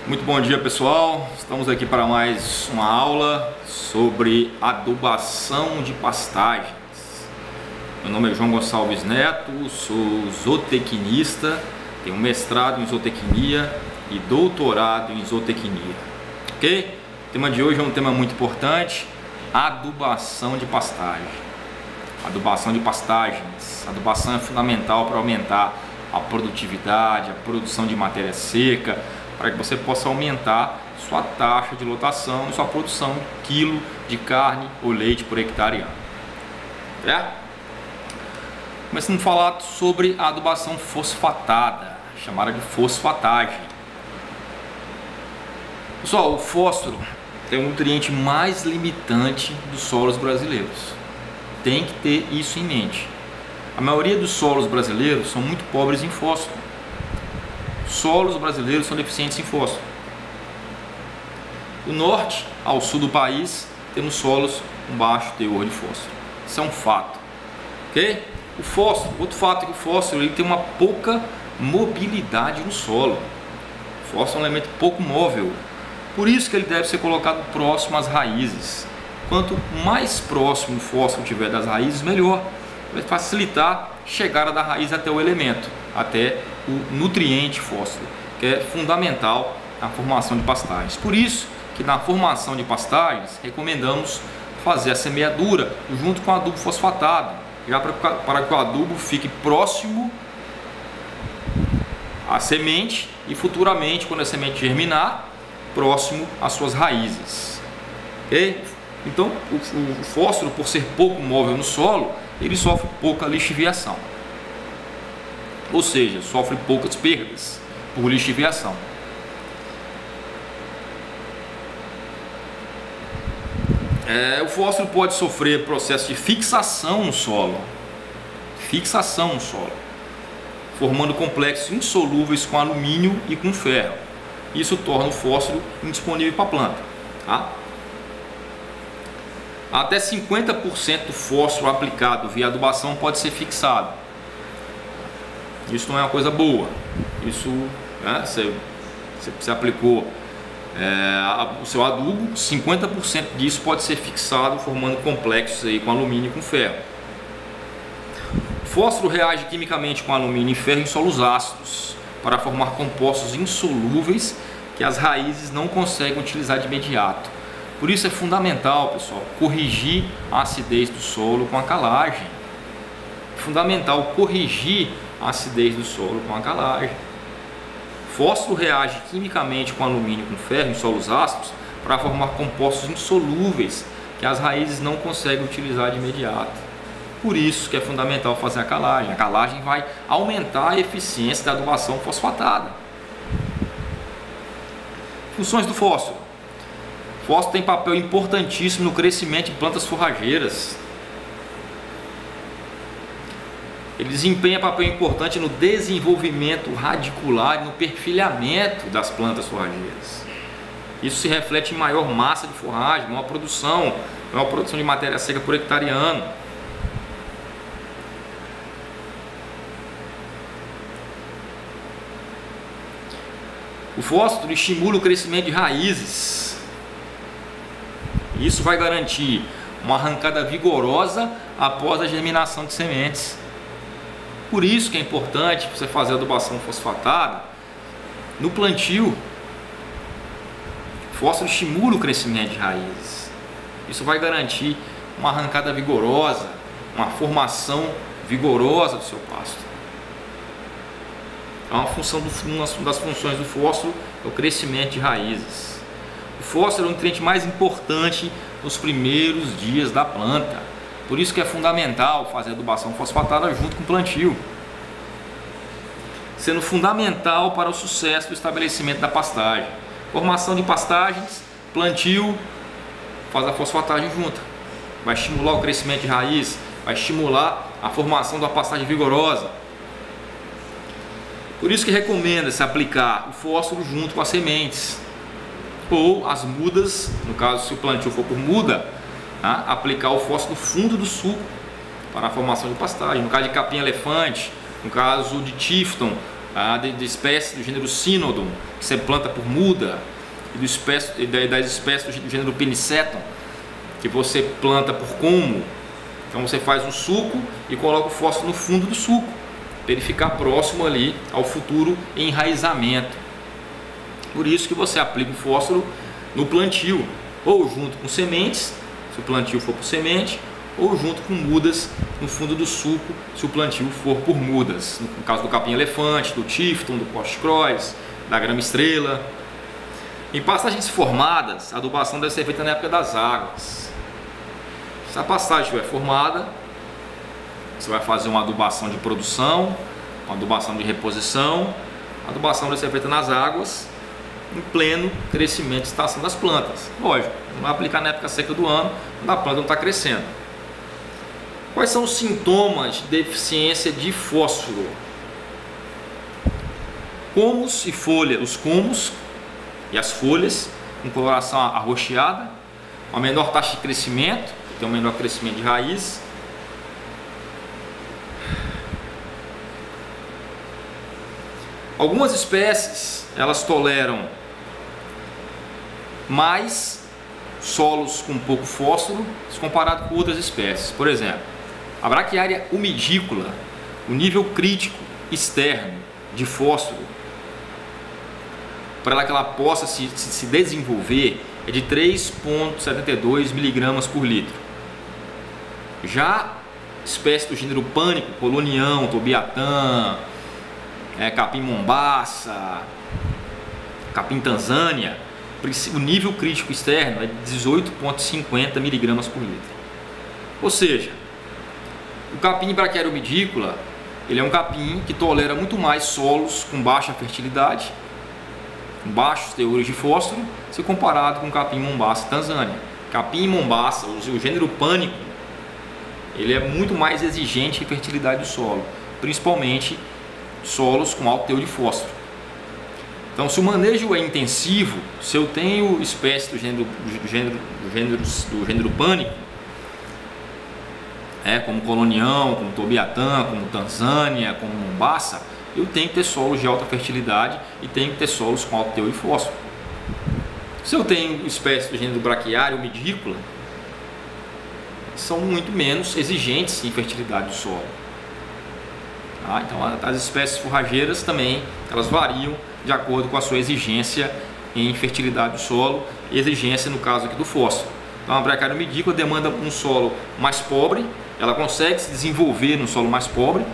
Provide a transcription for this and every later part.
Muito bom dia, pessoal. Estamos aqui para mais uma aula sobre adubação de pastagens. Meu nome é João Gonçalves Neto, sou zootecnista, tenho mestrado em zootecnia e doutorado em zootecnia. Ok? O tema de hoje é um tema muito importante: adubação de pastagem. Adubação de pastagens. Adubação é fundamental para aumentar a produtividade, a produção de matéria seca, para que você possa aumentar sua taxa de lotação e sua produção de quilo de carne ou leite por hectare ano. Certo? Começando a falar sobre a adubação fosfatada, chamada de fosfatagem. Pessoal, o fósforo é o nutriente mais limitante dos solos brasileiros. Tem que ter isso em mente. A maioria dos solos brasileiros são muito pobres em fósforo. Solos brasileiros são deficientes em fósforo. Do norte ao sul do país temos solos com baixo teor de fósforo. Isso é um fato, ok? O fósforo, outro fato é que o fósforo ele tem uma pouca mobilidade no solo. O fósforo é um elemento pouco móvel, por isso que ele deve ser colocado próximo às raízes. Quanto mais próximo o fósforo tiver das raízes, melhor. Vai facilitar a chegada da raiz até o elemento, até o nutriente fósforo, que é fundamental na formação de pastagens. Por isso que na formação de pastagens recomendamos fazer a semeadura junto com adubo fosfatado, já para que o adubo fique próximo à semente e futuramente, quando a semente germinar, próximo às suas raízes. Okay? Então o fósforo, por ser pouco móvel no solo, ele sofre pouca lixiviação. Ou seja, sofre poucas perdas por lixiviação. O fósforo pode sofrer processo de fixação no solo, formando complexos insolúveis com alumínio e com ferro. Isso torna o fósforo indisponível para a planta. Tá? Até 50% do fósforo aplicado via adubação pode ser fixado. Isso não é uma coisa boa. Isso, né, você aplicou o seu adubo, 50% disso pode ser fixado, formando complexos aí com alumínio e com ferro. O fósforo reage quimicamente com alumínio e ferro em solos ácidos para formar compostos insolúveis que as raízes não conseguem utilizar de imediato. Por isso é fundamental, pessoal, corrigir a acidez do solo com a calagem. É fundamental corrigir a acidez do solo com a calagem. O fósforo reage quimicamente com alumínio e com ferro em solos ácidos para formar compostos insolúveis que as raízes não conseguem utilizar de imediato. Por isso que é fundamental fazer a calagem. A calagem vai aumentar a eficiência da adubação fosfatada. Funções do fósforo. O fósforo tem papel importantíssimo no crescimento de plantas forrageiras. Ele desempenha papel importante no desenvolvimento radicular e no perfilhamento das plantas forrageiras. Isso se reflete em maior massa de forragem, maior produção de matéria seca por hectare ano. O fósforo estimula o crescimento de raízes. Isso vai garantir uma arrancada vigorosa após a germinação de sementes. Por isso que é importante você fazer a adubação fosfatada no plantio. O fósforo estimula o crescimento de raízes. Isso vai garantir uma arrancada vigorosa, uma formação vigorosa do seu pasto. É uma das funções do fósforo é o crescimento de raízes. O fósforo é o nutriente mais importante nos primeiros dias da planta. Por isso que é fundamental fazer a adubação fosfatada junto com o plantio, sendo fundamental para o sucesso do estabelecimento da pastagem. Formação de pastagens, plantio, faz a fosfatagem junta. Vai estimular o crescimento de raiz, vai estimular a formação da pastagem vigorosa. Por isso que recomenda-se aplicar o fósforo junto com as sementes ou as mudas, no caso se o plantio for por muda, tá? Aplicar o fósforo no fundo do suco para a formação de pastagem. No caso de capim-elefante, no caso de Tifton, de espécies do gênero Cynodon, que você planta por muda, e das espécies do gênero Penicetum, que você planta por como. Então você faz um suco e coloca o fósforo no fundo do suco, para ele ficar próximo ali ao futuro enraizamento. Por isso que você aplica o fósforo no plantio, ou junto com sementes, se o plantio for por semente, ou junto com mudas no fundo do suco, se o plantio for por mudas. No caso do capim-elefante, do tifton, do poste-croix, da grama-estrela. Em pastagens formadas, a adubação deve ser feita na época das águas. Se a pastagem estiver formada, você vai fazer uma adubação de produção, uma adubação de reposição. A adubação deve ser feita nas águas, em pleno crescimento de estação das plantas. Lógico, não vai aplicar na época seca do ano, quando a planta não está crescendo. Quais são os sintomas de deficiência de fósforo? Comos e folha. Os comos e as folhas com coloração arroxeada, uma menor taxa de crescimento, tem um menor crescimento de raiz. Algumas espécies, elas toleram mais solos com pouco fósforo se comparado com outras espécies. Por exemplo, a braquiária umidícola, o nível crítico externo de fósforo, para que ela possa se desenvolver, é de 3,72 miligramas por litro. Já espécies do gênero Pânico, Colonião, Tobiatã, Capim Mombaça, Capim Tanzânia, o nível crítico externo é de 18,50 miligramas por litro. Ou seja, o capim braquiária umidícola, ele é um capim que tolera muito mais solos com baixa fertilidade, com baixos teores de fósforo, se comparado com o capim Mombaça Tanzânia. Capim Mombaça, o gênero Pânico, ele é muito mais exigente em fertilidade do solo, principalmente solos com alto teor de fósforo. Então, se o manejo é intensivo, se eu tenho espécies do gênero Pânico, como Colonião, como Tobiatã, como Tanzânia, como Mombaça, eu tenho que ter solos de alta fertilidade e tenho que ter solos com alto teor de fósforo. Se eu tenho espécies do gênero braquiária umidícola, são muito menos exigentes em fertilidade do solo. Então, as espécies forrageiras também, elas variam de acordo com a sua exigência em fertilidade do solo e exigência no caso aqui do fósforo. Então, a braquiária umidícola demanda um solo mais pobre, ela consegue se desenvolver no solo mais pobre,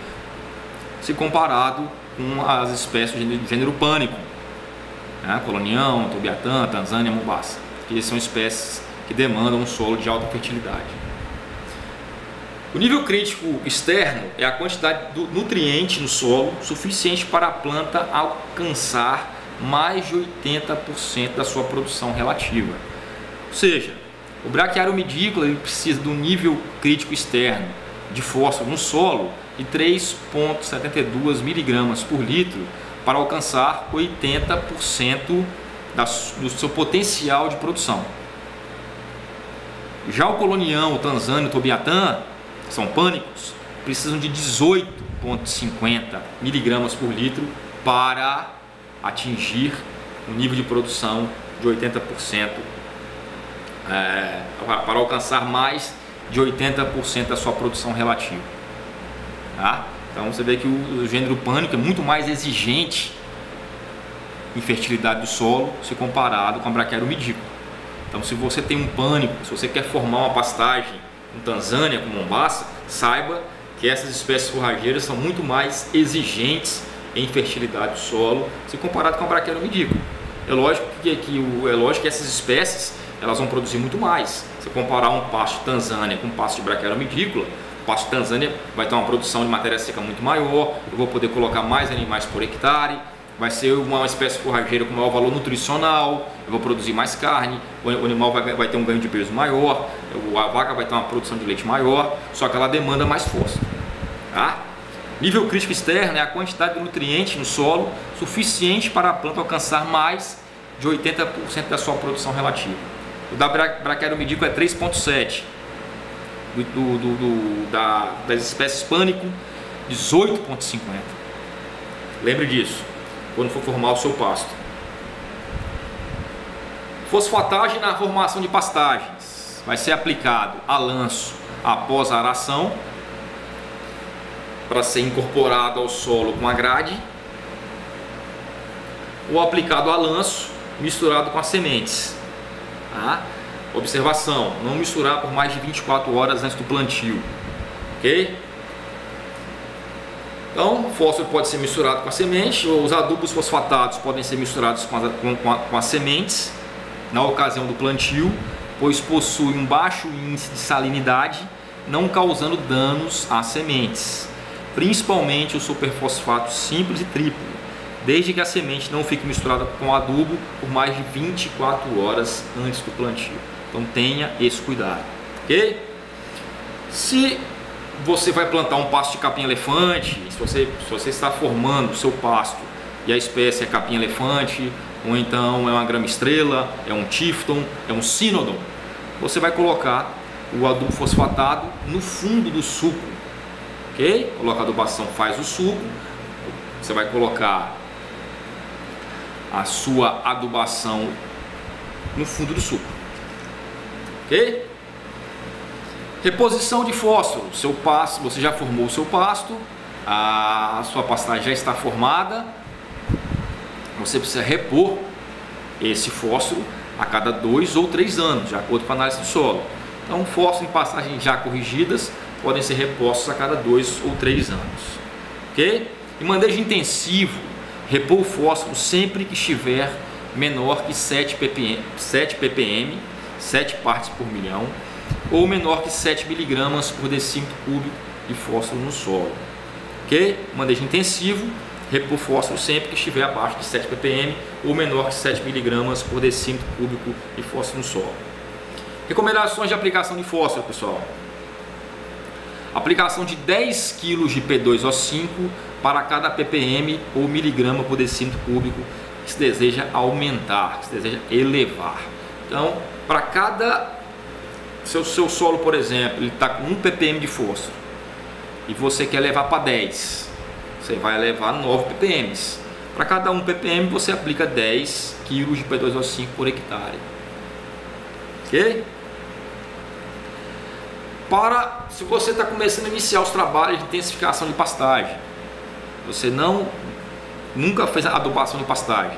se comparado com as espécies do gênero Pânico, Colonião, Tobiatã, Tanzânia, Mombaça, que são espécies que demandam um solo de alta fertilidade. O nível crítico externo é a quantidade do nutriente no solo suficiente para a planta alcançar mais de 80% da sua produção relativa. Ou seja, o braquiária umidícola ele precisa do nível crítico externo de fósforo no solo de 3,72 miligramas por litro para alcançar 80% do seu potencial de produção. Já o Colonião, o Tanzânia e o Tobiatã, que são pânicos, precisam de 18,50 miligramas por litro para atingir um nível de produção de 80%, para alcançar mais de 80% da sua produção relativa. Então você vê que o gênero Pânico é muito mais exigente em fertilidade do solo se comparado com a braquiária umidícola. Então, se você tem um Pânico, se você quer formar uma pastagem com Tanzânia, com Mombaça, saiba que essas espécies forrageiras são muito mais exigentes em fertilidade do solo se comparado com a braquiária umidícola. É lógico que essas espécies elas vão produzir muito mais. Se comparar um pasto de Tanzânia com um pasto de braquiária umidícola, o pasto de Tanzânia vai ter uma produção de matéria seca muito maior, eu vou poder colocar mais animais por hectare, vai ser uma espécie forrageira com maior valor nutricional, eu vou produzir mais carne, o animal vai ter um ganho de peso maior, a vaca vai ter uma produção de leite maior, só que ela demanda mais fósforo. Nível crítico externo é a quantidade de nutrientes no solo suficiente para a planta alcançar mais de 80% da sua produção relativa. O da braquiária umidícola é 3,7, das espécies Pânico 18,50. Lembre disso, quando for formar o seu pasto. Fosfatagem na formação de pastagens. Vai ser aplicado a lanço após a aração, para ser incorporado ao solo com a grade, ou aplicado a lanço misturado com as sementes. Tá? Observação, não misturar por mais de 24 horas antes do plantio, ok? Então, o fósforo pode ser misturado com a semente, ou os adubos fosfatados podem ser misturados com as sementes na ocasião do plantio, pois possui um baixo índice de salinidade, não causando danos às sementes, principalmente o superfosfato simples e triplo, desde que a semente não fique misturada com adubo por mais de 24 horas antes do plantio. Então tenha esse cuidado, ok? Se você vai plantar um pasto de capim-elefante, se você está formando o seu pasto e a espécie é capim-elefante, ou então é uma grama-estrela, é um tifton, é um sinodon, você vai colocar o adubo fosfatado no fundo do suco, ok? Coloca a adubação, faz o suco, você vai colocar a sua adubação no fundo do suco, ok? Reposição de fósforo. Seu pasto, você já formou o seu pasto, a sua pastagem já está formada, você precisa repor esse fósforo a cada 2 ou 3 anos, de acordo com a análise do solo. Então, fósforo em pastagens já corrigidas podem ser repostos a cada 2 ou 3 anos, ok? Em manejo intensivo, repor o fósforo sempre que estiver menor que 7 ppm, 7 partes por milhão, ou menor que 7 miligramas por decímetro cúbico de fósforo no solo, ok? Manejo intensivo, repor fósforo sempre que estiver abaixo de 7 ppm ou menor que 7 miligramas por decímetro cúbico de fósforo no solo. Recomendações de aplicação de fósforo, pessoal. Aplicação de 10 kg de P2O5 para cada ppm ou miligrama por decímetro cúbico que se deseja aumentar, que se deseja elevar. Então, para cada seu solo, por exemplo, ele está com 1 ppm de fósforo e você quer levar para 10, você vai levar 9 ppm. Para cada 1 ppm você aplica 10 kg de P2O5 por hectare, ok? Se você está começando a iniciar os trabalhos de intensificação de pastagem, você nunca fez a adubação de pastagem,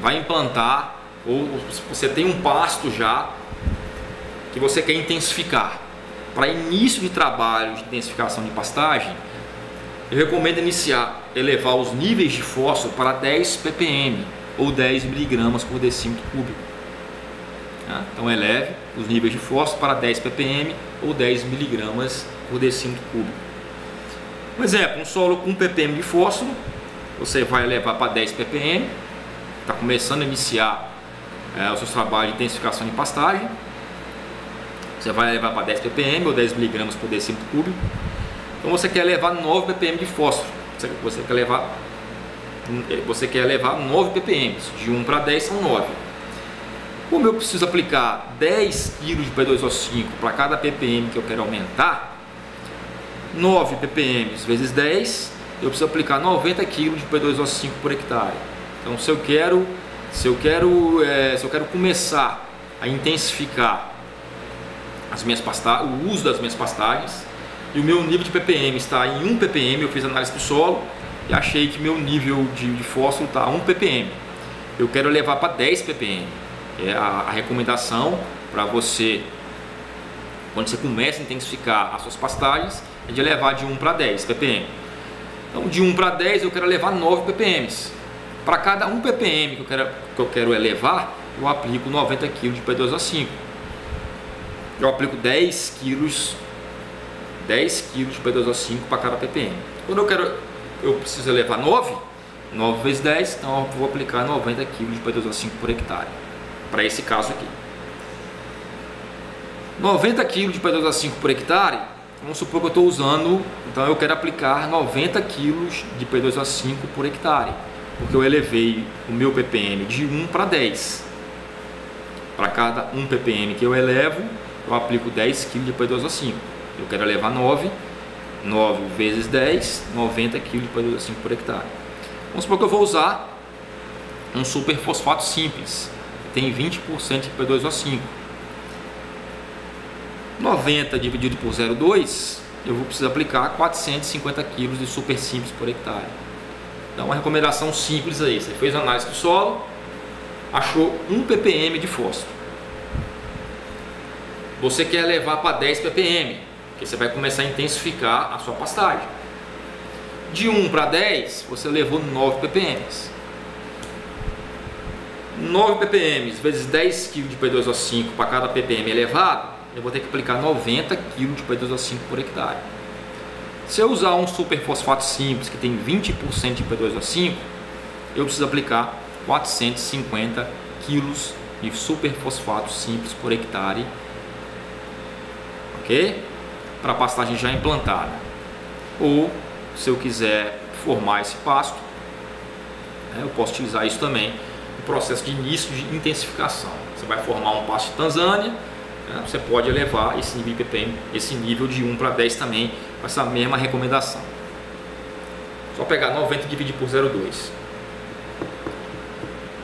vai implantar, ou você tem um pasto já que você quer intensificar. Para início de trabalho de intensificação de pastagem, eu recomendo elevar os níveis de fósforo para 10 ppm ou 10 miligramas por decímetro cúbico. Então eleve os níveis de fósforo para 10 ppm ou 10 miligramas por decímetro cúbico. Por exemplo, um solo com 1 ppm de fósforo, você vai elevar para 10 ppm, está começando a iniciar os seus trabalhos de intensificação de pastagem, você vai elevar para 10 ppm ou 10 miligramas por decímetro cúbico. Então você quer levar 9 ppm de fósforo, você quer levar 9 ppm, de 1 para 10 são 9. Como eu preciso aplicar 10 kg de P2O5 para cada ppm que eu quero aumentar, 9 ppm vezes 10, eu preciso aplicar 90 kg de P2O5 por hectare. Então, se eu quero começar a intensificar o uso das minhas pastagens, e o meu nível de ppm está em 1 ppm, eu fiz análise do solo e achei que meu nível de fósforo está a 1 ppm. Eu quero levar para 10 ppm. A recomendação para você, quando você começa a intensificar as suas pastagens, é de levar de 1 para 10 ppm. Então, de 1 para 10 eu quero levar 9 ppm. Para cada 1 ppm que eu quero elevar, eu aplico 90 kg de P2O5. Eu aplico 10 kg de P2O5 para cada ppm. Quando eu preciso elevar 9 vezes 10, então eu vou aplicar 90 kg de P2O5 por hectare. Para esse caso aqui, 90 kg de P2O5 por hectare, vamos supor que eu estou usando, então eu quero aplicar 90 kg de P2O5 por hectare, porque eu elevei o meu ppm de 1 para 10. Para cada 1 ppm que eu elevo, eu aplico 10 kg de P2O5. Eu quero elevar 9 vezes 10, 90 kg de P2O5 por hectare. Vamos supor que eu vou usar um superfosfato simples, que tem 20% de P2O5. 90 dividido por 0,2, eu vou precisar aplicar 450 kg de super simples por hectare. Então, uma recomendação simples aí. Você fez a análise do solo, achou 1 ppm de fósforo. Você quer levar para 10 ppm, porque você vai começar a intensificar a sua pastagem. De 1 para 10, você levou 9 ppm. 9 ppm vezes 10 kg de P2O5 para cada ppm elevado, eu vou ter que aplicar 90 kg de P2O5 por hectare. Se eu usar um superfosfato simples que tem 20% de P2O5, eu preciso aplicar 450 kg de superfosfato simples por hectare, ok? Para a pastagem já implantada. Ou, se eu quiser formar esse pasto, eu posso utilizar isso também no processo de início de intensificação. Você vai formar um pasto de Tanzânia, você pode elevar esse nível de ppm, esse nível de 1 para 10 também, com essa mesma recomendação. Só pegar 90 e dividir por 0,2.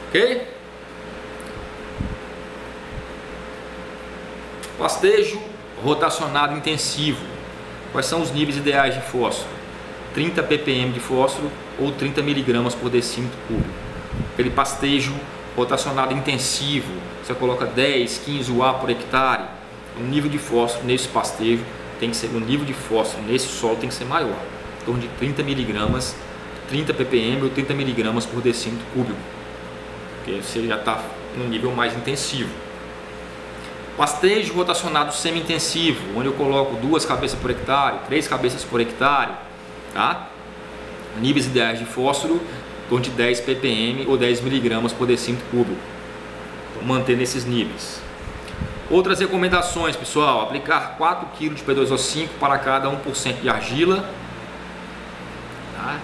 Ok? Pastejo rotacionado intensivo. Quais são os níveis ideais de fósforo? 30 ppm de fósforo ou 30 mg por decímetro cúbico. Aquele pastejo rotacionado intensivo, você coloca 10, 15 UA por hectare, o nível de fósforo nesse pastejo tem que ser, o nível de fósforo nesse solo tem que ser maior, em torno de 30 mg, 30 ppm ou 30 mg por decímetro cúbico, porque você já está num nível mais intensivo. Pastejo rotacionado semi-intensivo, onde eu coloco 2 cabeças por hectare, 3 cabeças por hectare, tá? Níveis ideais de fósforo em torno de 10 ppm ou 10 mg por decímetro cúbico. Então, manter nesses níveis. Outras recomendações, pessoal: aplicar 4 kg de P2O5 para cada 1% de argila, tá?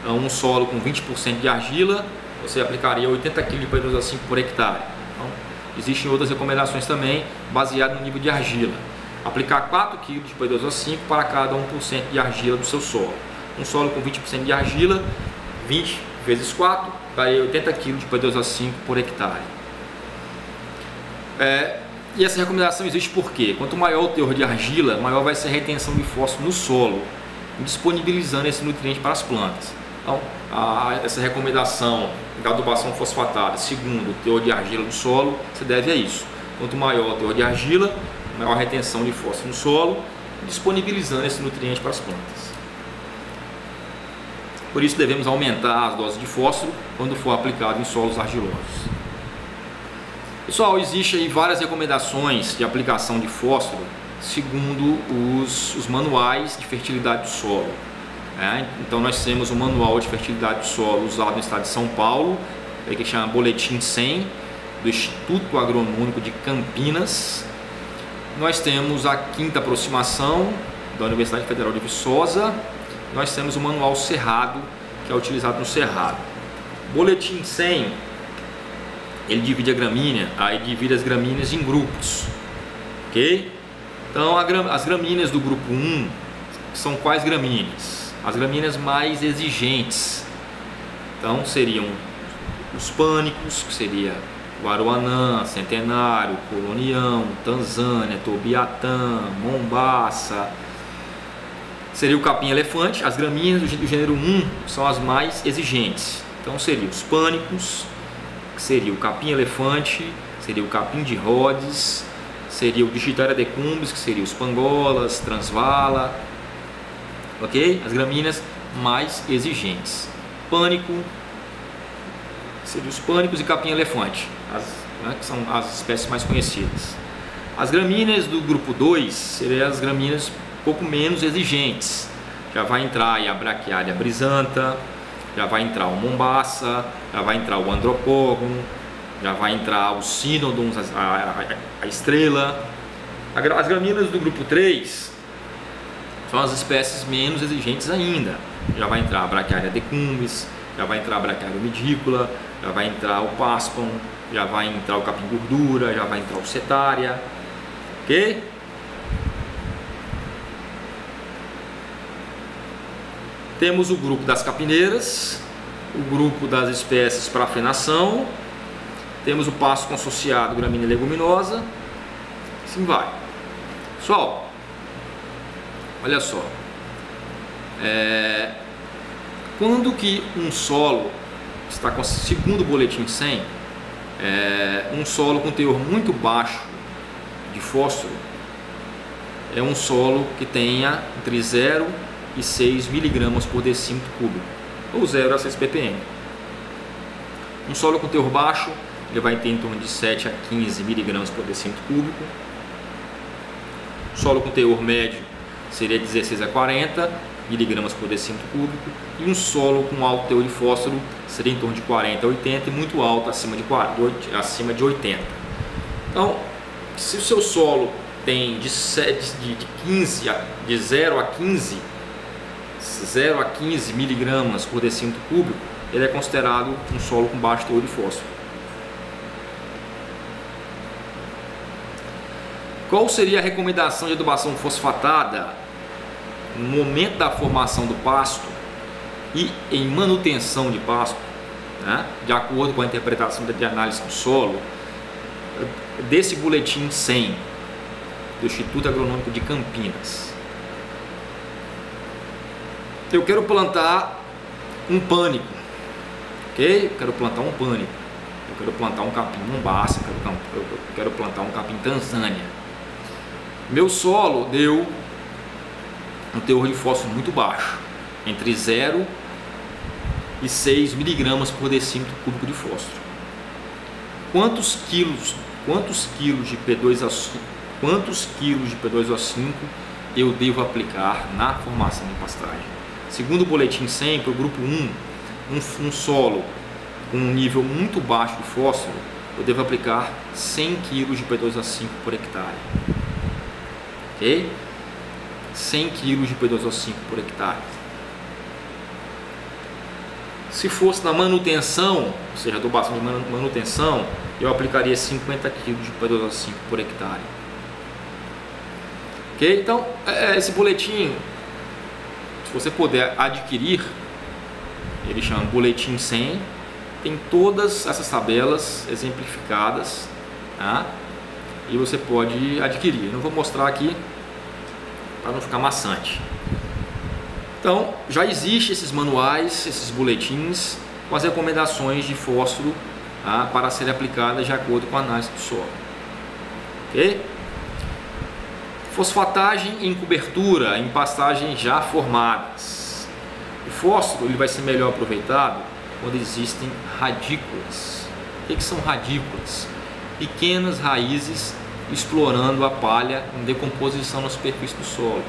Então, um solo com 20% de argila, você aplicaria 80 kg de P2O5 por hectare. Então, existem outras recomendações também, baseadas no nível de argila. Aplicar 4 kg de P2O5 para cada 1% de argila do seu solo. Um solo com 20% de argila, 20 vezes 4, daí 80 kg de P2O5 por hectare. E essa recomendação existe porque quanto maior o teor de argila, maior vai ser a retenção de fósforo no solo, disponibilizando esse nutriente para as plantas. Então, essa recomendação da adubação fosfatada, segundo o teor de argila do solo, se deve a isso. Quanto maior o teor de argila, maior a retenção de fósforo no solo, disponibilizando esse nutriente para as plantas. Por isso devemos aumentar as doses de fósforo quando for aplicado em solos argilosos. Pessoal, existem aí várias recomendações de aplicação de fósforo segundo os manuais de fertilidade do solo. Então nós temos o manual de fertilidade do solo usado no estado de São Paulo, que chama Boletim 100, do Instituto Agronômico de Campinas. Nós temos a 5ª aproximação da Universidade Federal de Viçosa. Nós temos o manual Cerrado, que é utilizado no Cerrado. Boletim 100, ele divide a gramínea, aí divide as gramíneas em grupos, ok? Então as gramíneas do grupo 1 são quais gramíneas? As gramíneas mais exigentes. Então seriam os pânicos, que seria o Aruanã, Centenário, Colonião, Tanzânia, Tobiatã, Mombaça. Seria o capim-elefante. As gramíneas do gênero 1 são as mais exigentes. Então seriam os pânicos, que seria o capim-elefante, seria o capim de Rhodes, seria o Digitaria decumbens, que seria os pangolas, transvala, ok? As gramíneas mais exigentes. Pânico, seriam os pânicos e capim-elefante, que são as espécies mais conhecidas. As gramíneas do grupo 2 seriam as gramíneas pouco menos exigentes. Já vai entrar aí a Braquiária brisanta, já vai entrar o Mombaça, já vai entrar o Andropogon, já vai entrar os Cynodons, a estrela. As gramíneas do grupo 3 são as espécies menos exigentes ainda. Já vai entrar a Braquiária decumbens, já vai entrar a Braquiária umidícola, já vai entrar o Paspon, já vai entrar o capim gordura, já vai entrar o Cetária, ok? Temos o grupo das capineiras, o grupo das espécies para fenação, temos o pasto consociado, gramínea leguminosa, assim vai. Pessoal, olha só, quando que um solo está com, segundo o boletim 100, um solo com teor muito baixo de fósforo é um solo que tenha entre 0 e 6 miligramas por decímetro cúbico, ou 0 a 6 ppm. Um solo com teor baixo, ele vai ter em torno de 7 a 15 miligramas por decímetro cúbico. Solo com teor médio seria 16 a 40 miligramas por decímetro cúbico, e um solo com alto teor de fósforo seria em torno de 40 a 80 e muito alto, acima de 80. Então, se o seu solo tem de 0 a 15 miligramas por decímetro cúbico, ele é considerado um solo com baixo teor de fósforo. Qual seria a recomendação de adubação fosfatada no momento da formação do pasto e em manutenção de pasto, né? De acordo com a interpretação de análise do solo desse boletim 100 do Instituto Agronômico de Campinas? Eu quero plantar um pânico, ok? Eu quero plantar um pânico, eu quero plantar um capim Mombasa, eu quero plantar um capim Tanzânia. Meu solo deu um teor de fósforo muito baixo, entre 0 e 6 miligramas por decímetro cúbico de fósforo. Quantos quilos de P2O5 eu devo aplicar na formação de pastagem? Segundo o boletim 100, para o grupo 1, um solo com um nível muito baixo de fósforo, eu devo aplicar 100 kg de P2O5 por hectare. Ok? 100 kg de P2O5 por hectare. Se fosse na manutenção, ou seja, adubação de manutenção, eu aplicaria 50 kg de P2O5 por hectare. Ok? Então, esse boletim, se você puder adquirir, ele chama Boletim 100, tem todas essas tabelas exemplificadas, tá? E você pode adquirir. Eu não vou mostrar aqui para não ficar maçante. Então, já existem esses manuais, esses boletins com as recomendações de fósforo, tá, para serem aplicadas de acordo com a análise do solo. Ok? Fosfatagem em cobertura, em pastagens já formadas. O fósforo ele vai ser melhor aproveitado quando existem radículas. O que são radículas? Pequenas raízes explorando a palha em decomposição na superfície do solo.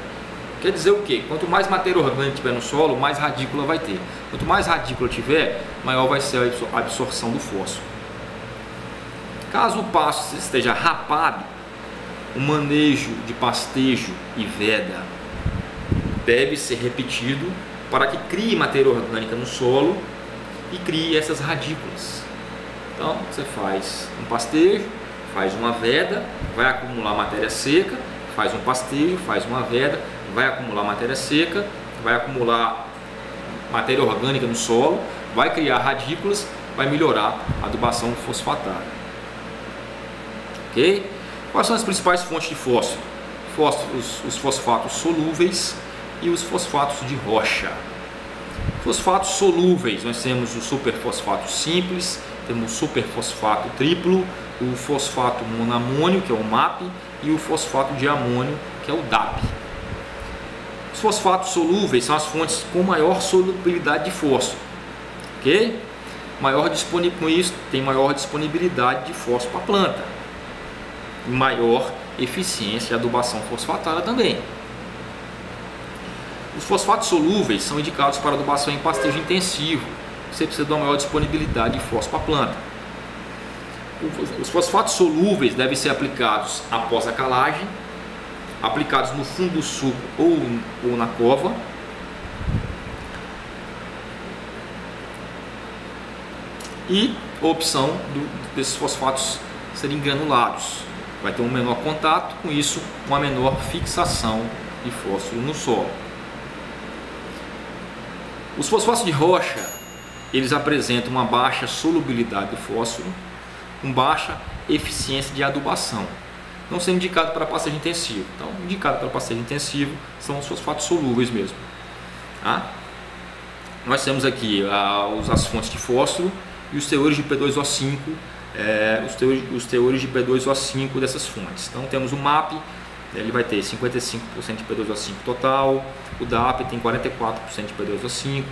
Quer dizer o quê? Quanto mais matéria orgânica tiver no solo, mais radícula vai ter. Quanto mais radícula tiver, maior vai ser a absorção do fósforo. Caso o pasto esteja rapado, o manejo de pastejo e veda deve ser repetido para que crie matéria orgânica no solo e crie essas radículas. Então você faz um pastejo, faz uma veda, vai acumular matéria seca, faz um pastejo, faz uma veda, vai acumular matéria seca, vai acumular matéria orgânica no solo, vai criar radículas, vai melhorar a adubação fosfatada. Ok? Quais são as principais fontes de fósforo? Os fosfatos solúveis e os fosfatos de rocha. Fosfatos solúveis, nós temos o superfosfato simples, temos o superfosfato triplo, o fosfato monamônio, que é o MAP, e o fosfato de amônio, que é o DAP. Os fosfatos solúveis são as fontes com maior solubilidade de fósforo, ok? Com isso, tem maior disponibilidade de fósforo para a planta. Maior eficiência de adubação fosfatada também. Os fosfatos solúveis são indicados para adubação em pastejo intensivo. Você precisa de uma maior disponibilidade de fósforo para a planta. Os fosfatos solúveis devem ser aplicados após a calagem, aplicados no fundo do suco ou na cova. E a opção desses fosfatos serem granulados. Vai ter um menor contato, com isso uma menor fixação de fósforo no solo. Os fosfatos de rocha eles apresentam uma baixa solubilidade do fósforo, com baixa eficiência de adubação, não sendo indicado para pastejo intensivo. Então, indicado para pastejo intensivo são os fosfatos solúveis mesmo. Tá? Nós temos aqui as fontes de fósforo e os teores de P2O5, os teores de P2O5 dessas fontes. Então temos o MAP, ele vai ter 55% de P2O5 total, o DAP tem 44% de P2O5,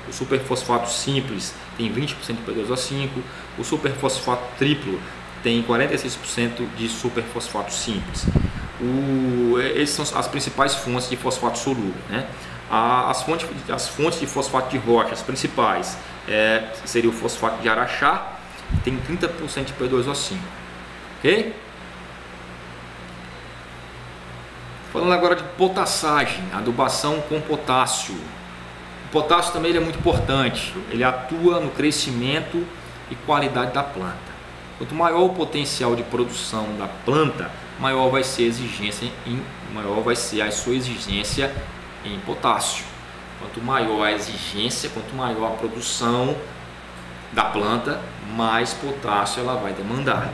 o superfosfato simples tem 20% de P2O5, o superfosfato triplo tem 46% de superfosfato simples. Essas são as principais fontes de fosfato solúvel, né? As fontes de fosfato de rocha, as principais, seria o fosfato de araxá, tem 30% de P2O5, ok? Falando agora de potassagem, adubação com potássio. O potássio também ele é muito importante, ele atua no crescimento e qualidade da planta. Quanto maior o potencial de produção da planta, maior vai ser a sua exigência em potássio. Quanto maior a exigência, quanto maior a produção da planta, mais potássio ela vai demandar.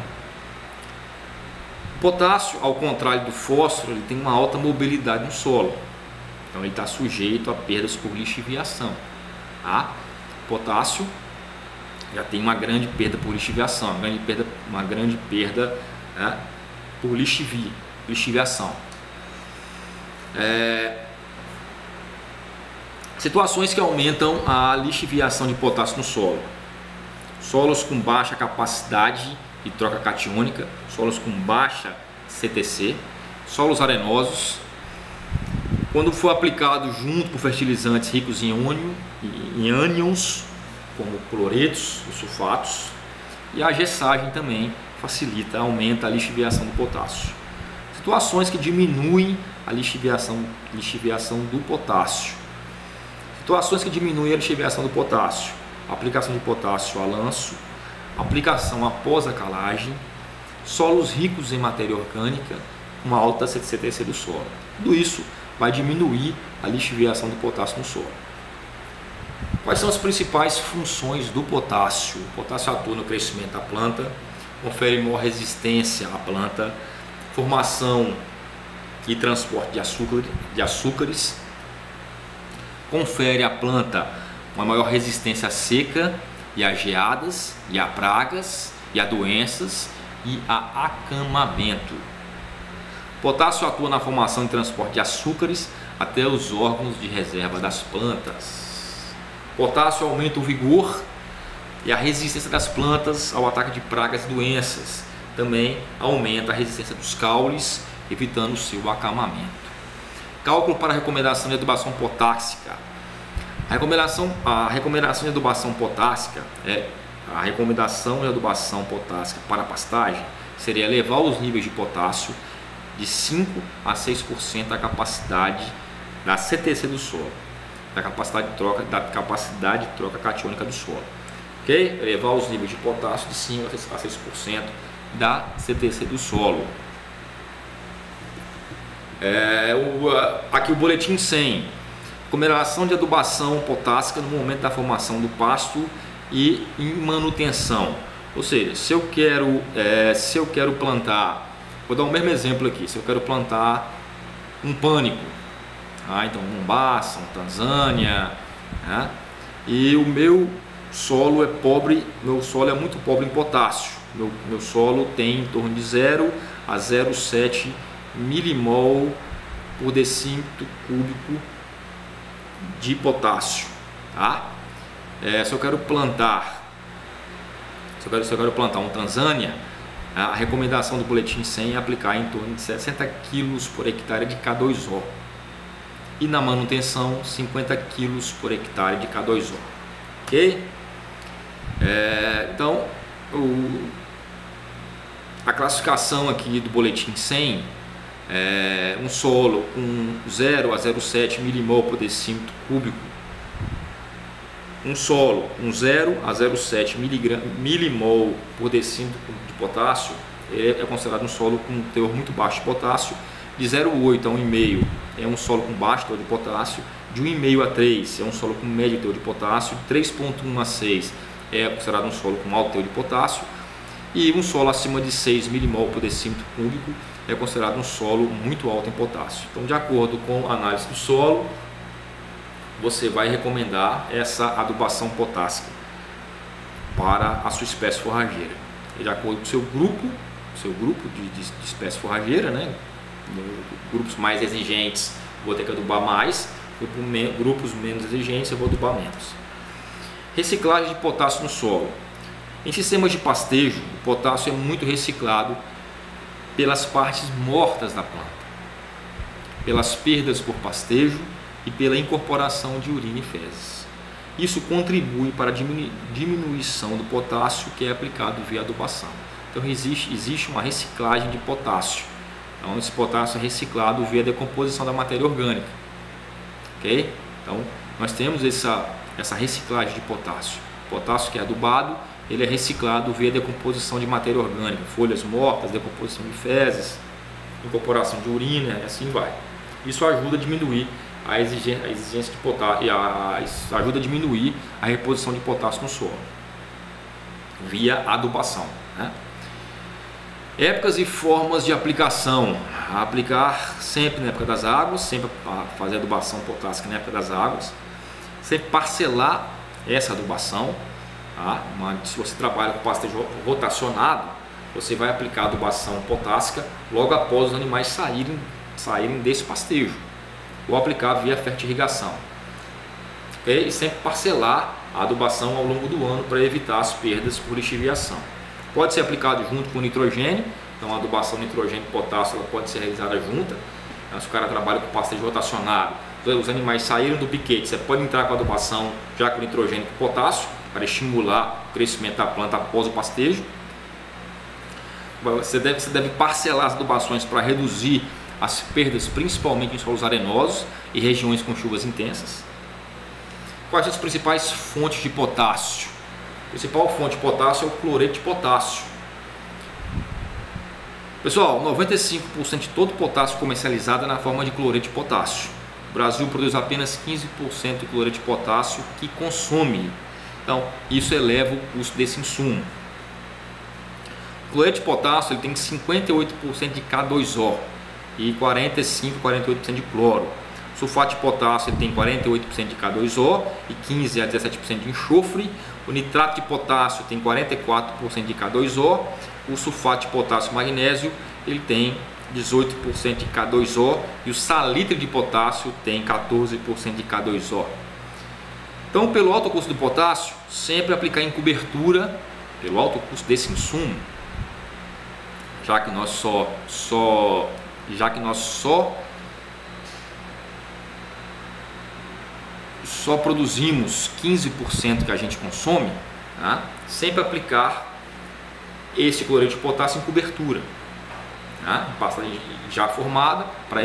O potássio, ao contrário do fósforo, ele tem uma alta mobilidade no solo, então ele está sujeito a perdas por lixiviação. Tá? O potássio já tem uma grande perda por lixiviação, uma grande perda, né, por lixiviação. Situações que aumentam a lixiviação de potássio no solo: solos com baixa capacidade de troca catiônica, solos com baixa CTC, solos arenosos, quando for aplicado junto com fertilizantes ricos em ânions, como cloretos e sulfatos, e a gessagem também aumenta a lixiviação do potássio. Situações que diminuem a lixiviação do potássio. Situações que diminuem a lixiviação do potássio: aplicação de potássio a lanço, aplicação após a calagem, solos ricos em matéria orgânica, uma alta CTC do solo. Tudo isso vai diminuir a lixiviação do potássio no solo. Quais são as principais funções do potássio? O potássio atua no crescimento da planta, confere maior resistência à planta, formação e transporte de açúcares, confere à planta uma maior resistência à seca e a geadas, e a pragas, e a doenças e a acamamento. Potássio atua na formação e transporte de açúcares até os órgãos de reserva das plantas. Potássio aumenta o vigor e a resistência das plantas ao ataque de pragas e doenças. Também aumenta a resistência dos caules, evitando o seu acamamento. Cálculo para a recomendação de adubação potássica. A recomendação de adubação potássica para a pastagem seria elevar os níveis de potássio de 5 a 6% da capacidade da CTC do solo, da capacidade de troca catiônica do solo. Ok? Elevar os níveis de potássio de 5 a 6% da CTC do solo. Aqui o boletim 100. Recomendação de adubação potássica no momento da formação do pasto e em manutenção. Ou seja, se eu quero plantar, vou dar o mesmo exemplo aqui, se eu quero plantar um pânico, então Mombasa, Tanzânia, e o meu solo é pobre, é muito pobre em potássio. Meu solo tem em torno de 0 a 0,7 milimol por decímetro cúbico de potássio. Se eu quero plantar um Tanzânia, a recomendação do boletim 100 é aplicar em torno de 60 kg por hectare de K2O e na manutenção 50 kg por hectare de K2O. Ok? Então a classificação aqui do boletim 100 um solo com 0 a 0,7 milimol por decímetro cúbico, um solo com 0 a 0,7 milimol por decímetro cúbico de potássio é considerado um solo com teor muito baixo de potássio. De 0,8 a 1,5 é um solo com baixo teor de potássio, de 1,5 a 3 é um solo com médio teor de potássio, 3,1 a 6 é considerado um solo com alto teor de potássio, e um solo acima de 6 milimol por decímetro cúbico é considerado um solo muito alto em potássio. Então, de acordo com a análise do solo, você vai recomendar essa adubação potássica para a sua espécie forrageira. E de acordo com o seu grupo de espécie forrageira, né? Grupos mais exigentes, vou ter que adubar mais, grupos menos exigentes, eu vou adubar menos. Reciclagem de potássio no solo. Em sistemas de pastejo, o potássio é muito reciclado pelas partes mortas da planta, pelas perdas por pastejo e pela incorporação de urina e fezes. Isso contribui para a diminuição do potássio que é aplicado via adubação. Então existe uma reciclagem de potássio. Então esse potássio é reciclado via decomposição da matéria orgânica. Ok? Então nós temos essa reciclagem de potássio. O potássio que é adubado, ele é reciclado via decomposição de matéria orgânica, folhas mortas, decomposição de fezes, incorporação de urina, e assim vai. Isso ajuda a diminuir a exigência de potássio, ajuda a diminuir a reposição de potássio no solo via adubação, né? Épocas e formas de aplicação. Aplicar sempre na época das águas, sempre fazer adubação potássica na época das águas, sempre parcelar essa adubação. Tá? Se você trabalha com pastejo rotacionado, você vai aplicar adubação potássica logo após os animais saírem desse pastejo, ou aplicar via fertirrigação. Okay? E sempre parcelar a adubação ao longo do ano para evitar as perdas por lixiviação. Pode ser aplicado junto com o nitrogênio, então a adubação nitrogênio e potássio ela pode ser realizada junta. Então, se o cara trabalha com pastejo rotacionado, os animais saíram do piquete, você pode entrar com a adubação já com nitrogênio e potássio para estimular o crescimento da planta após o pastejo. Você deve parcelar as adubações para reduzir as perdas, principalmente em solos arenosos e regiões com chuvas intensas. Quais são as principais fontes de potássio? A principal fonte de potássio é o cloreto de potássio. Pessoal, 95% de todo o potássio comercializado é na forma de cloreto de potássio. O Brasil produz apenas 15% de cloreto de potássio que consome. Então, isso eleva o custo desse insumo. O cloreto de potássio ele tem 58% de K2O e 48% de cloro. O sulfato de potássio ele tem 48% de K2O e 15 a 17% de enxofre. O nitrato de potássio tem 44% de K2O. O sulfato de potássio magnésio ele tem 18% de K2O e o salitre de potássio tem 14% de K2O. Então, pelo alto custo do potássio, sempre aplicar em cobertura, pelo alto custo desse insumo, já que nós só produzimos 15% que a gente consome, tá? Sempre aplicar esse cloreto de potássio em cobertura, tá? Em pastagem já formada, para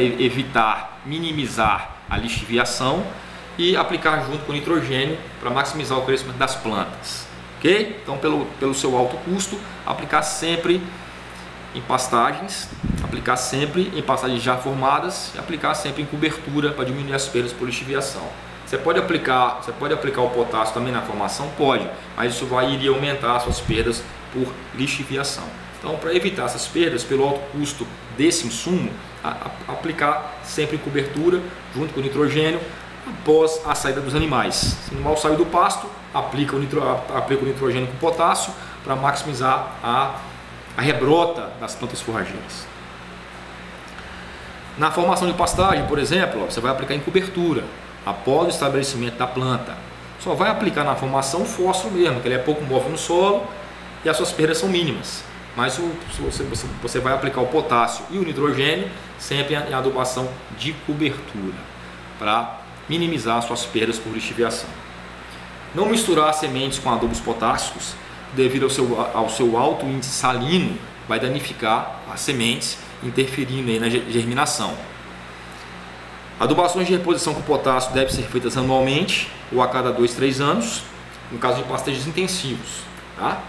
minimizar a lixiviação, e aplicar junto com o nitrogênio para maximizar o crescimento das plantas. Ok? Então, pelo seu alto custo, aplicar sempre em pastagens, já formadas, e aplicar sempre em cobertura para diminuir as perdas por lixiviação. Você pode aplicar o potássio também na formação? Pode, mas isso iria aumentar as suas perdas por lixiviação. Então, para evitar essas perdas pelo alto custo desse insumo, aplicar sempre em cobertura junto com o nitrogênio após a saída dos animais. Se o animal saiu do pasto, aplica o nitrogênio com potássio para maximizar a rebrota das plantas forrageiras. Na formação de pastagem, por exemplo, você vai aplicar em cobertura após o estabelecimento da planta. Só vai aplicar na formação o fósforo mesmo, que ele é pouco móvel no solo e as suas perdas são mínimas. Mas você vai aplicar o potássio e o nitrogênio sempre em adubação de cobertura para minimizar as suas perdas por lixiviação. Não misturar sementes com adubos potássicos, devido ao seu alto índice salino, vai danificar as sementes, interferindo aí na germinação. Adubações de reposição com potássio devem ser feitas anualmente ou a cada 2-3 anos, no caso de pastejos intensivos. Tá?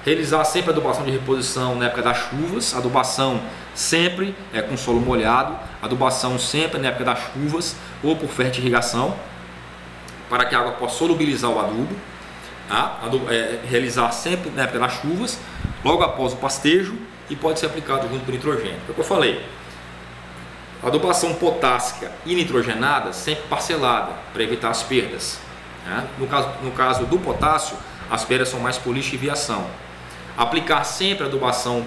Realizar sempre adubação de reposição na época das chuvas, adubação sempre com solo molhado, adubação sempre na época das chuvas ou por fertirrigação, para que a água possa solubilizar o adubo. Tá? Realizar sempre na época das chuvas, logo após o pastejo, e pode ser aplicado junto com o nitrogênio. É o que eu falei, adubação potássica e nitrogenada sempre parcelada, para evitar as perdas. Tá? No caso do potássio, as perdas são mais por lixo e viação. Aplicar sempre adubação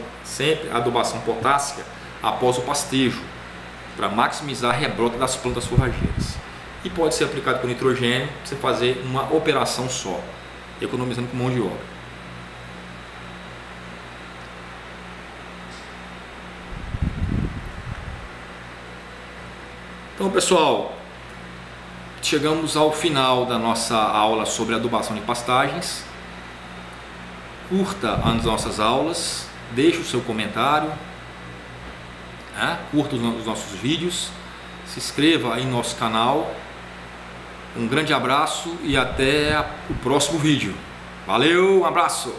potássica após o pastejo, para maximizar a rebrota das plantas forrageiras. E pode ser aplicado com nitrogênio, para você fazer uma operação só, economizando com mão de obra. Então, pessoal, chegamos ao final da nossa aula sobre adubação de pastagens. Curta as nossas aulas, deixe o seu comentário, curta os nossos vídeos, se inscreva em nosso canal. Um grande abraço e até o próximo vídeo. Valeu, um abraço!